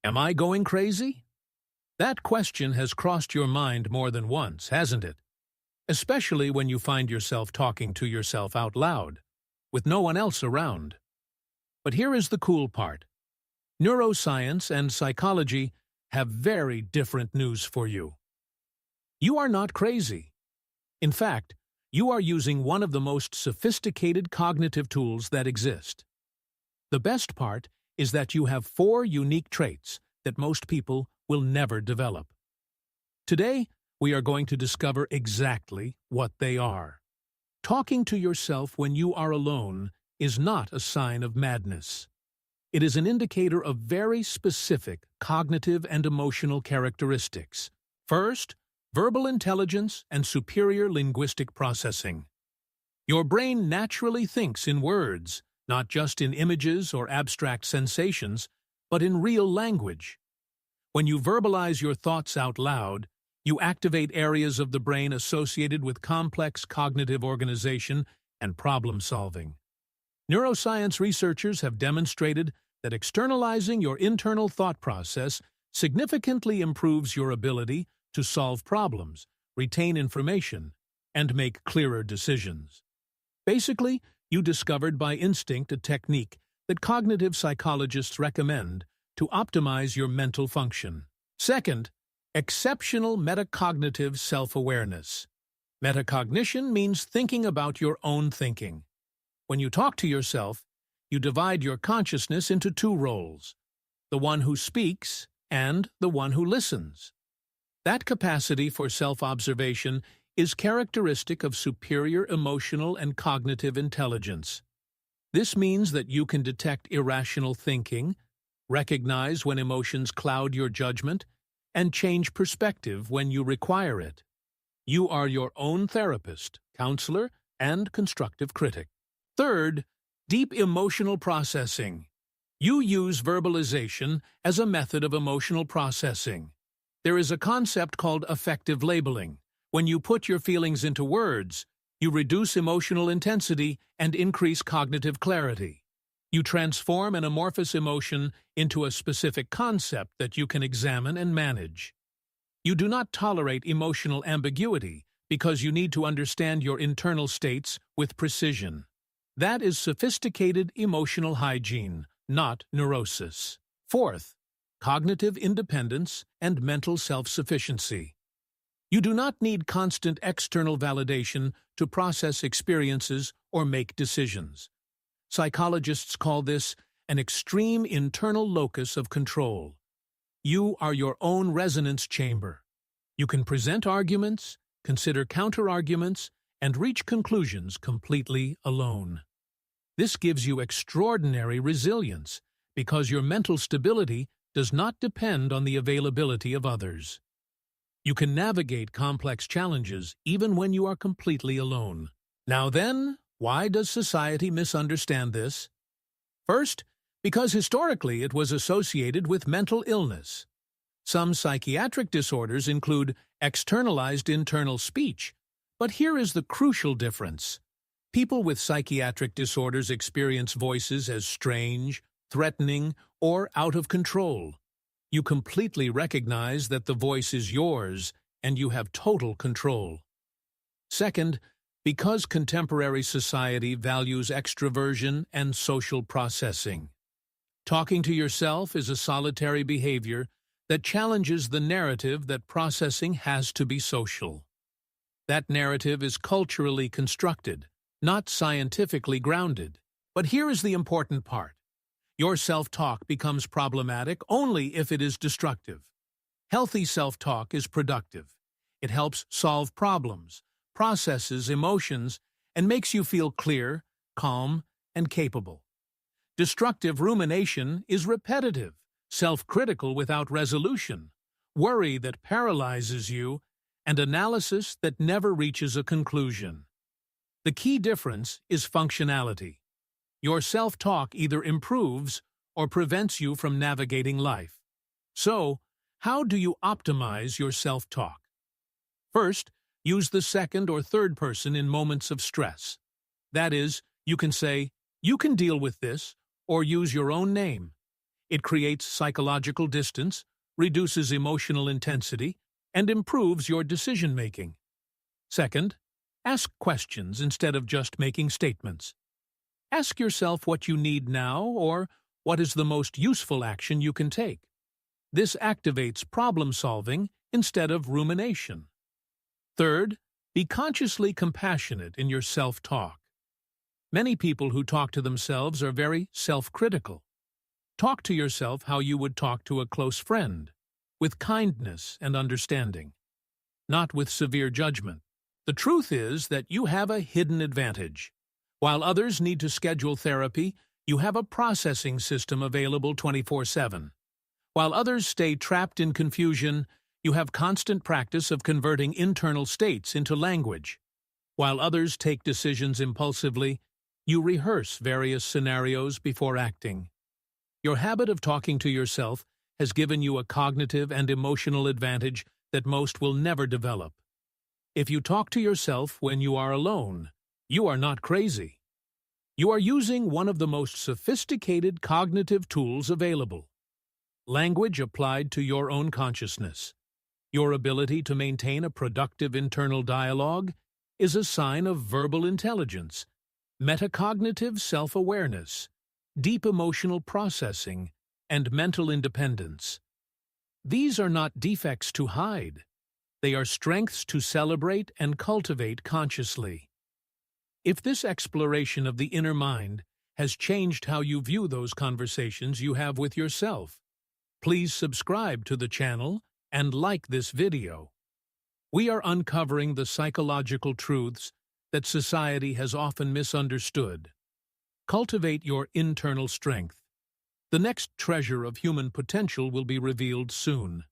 Am I going crazy? That question has crossed your mind more than once, hasn't it? Especially when you find yourself talking to yourself out loud, with no one else around. But here is the cool part. Neuroscience and psychology have very different news for you. You are not crazy. In fact, you are using one of the most sophisticated cognitive tools that exist. The best part is that you have 4 unique traits that most people will never develop. Today, we are going to discover exactly what they are. Talking to yourself when you are alone is not a sign of madness. It is an indicator of very specific cognitive and emotional characteristics. First, verbal intelligence and superior linguistic processing. Your brain naturally thinks in words, not just in images or abstract sensations, but in real language. When you verbalize your thoughts out loud, you activate areas of the brain associated with complex cognitive organization and problem-solving. Neuroscience researchers have demonstrated that externalizing your internal thought process significantly improves your ability to solve problems, retain information, and make clearer decisions. Basically, you discovered by instinct a technique that cognitive psychologists recommend to optimize your mental function. Second, exceptional metacognitive self-awareness. Metacognition means thinking about your own thinking. When you talk to yourself, you divide your consciousness into 2 roles, the one who speaks and the one who listens. That capacity for self-observation is characteristic of superior emotional and cognitive intelligence. This means that you can detect irrational thinking, recognize when emotions cloud your judgment, and change perspective when you require it. You are your own therapist, counselor, and constructive critic. Third, deep emotional processing. You use verbalization as a method of emotional processing. There is a concept called affective labeling. When you put your feelings into words, you reduce emotional intensity and increase cognitive clarity. You transform an amorphous emotion into a specific concept that you can examine and manage. You do not tolerate emotional ambiguity because you need to understand your internal states with precision. That is sophisticated emotional hygiene, not neurosis. Fourth, cognitive independence and mental self-sufficiency. You do not need constant external validation to process experiences or make decisions. Psychologists call this an extreme internal locus of control. You are your own resonance chamber. You can present arguments, consider counter-arguments, and reach conclusions completely alone. This gives you extraordinary resilience because your mental stability does not depend on the availability of others. You can navigate complex challenges even when you are completely alone. Now then, why does society misunderstand this? First, because historically it was associated with mental illness. Some psychiatric disorders include externalized internal speech, but here is the crucial difference. People with psychiatric disorders experience voices as strange, threatening, or out of control. You completely recognize that the voice is yours and you have total control. Second, because contemporary society values extroversion and social processing. Talking to yourself is a solitary behavior that challenges the narrative that processing has to be social. That narrative is culturally constructed, not scientifically grounded. But here is the important part. Your self-talk becomes problematic only if it is destructive. Healthy self-talk is productive. It helps solve problems, processes emotions, and makes you feel clear, calm, and capable. Destructive rumination is repetitive, self-critical without resolution, worry that paralyzes you, and analysis that never reaches a conclusion. The key difference is functionality. Your self-talk either improves or prevents you from navigating life. So, how do you optimize your self-talk? First, use the second or third person in moments of stress. That is, you can say, "You can deal with this," or use your own name. It creates psychological distance, reduces emotional intensity, and improves your decision-making. Second, ask questions instead of just making statements. Ask yourself what you need now or what is the most useful action you can take. This activates problem-solving instead of rumination. Third, be consciously compassionate in your self-talk. Many people who talk to themselves are very self-critical. Talk to yourself how you would talk to a close friend, with kindness and understanding, not with severe judgment. The truth is that you have a hidden advantage. While others need to schedule therapy, you have a processing system available 24/7. While others stay trapped in confusion, you have constant practice of converting internal states into language. While others take decisions impulsively, you rehearse various scenarios before acting. Your habit of talking to yourself has given you a cognitive and emotional advantage that most will never develop. If you talk to yourself when you are alone, you are not crazy. You are using one of the most sophisticated cognitive tools available. Language applied to your own consciousness. Your ability to maintain a productive internal dialogue is a sign of verbal intelligence, metacognitive self-awareness, deep emotional processing, and mental independence. These are not defects to hide. They are strengths to celebrate and cultivate consciously. If this exploration of the inner mind has changed how you view those conversations you have with yourself, please subscribe to the channel and like this video. We are uncovering the psychological truths that society has often misunderstood. Cultivate your internal strength. The next treasure of human potential will be revealed soon.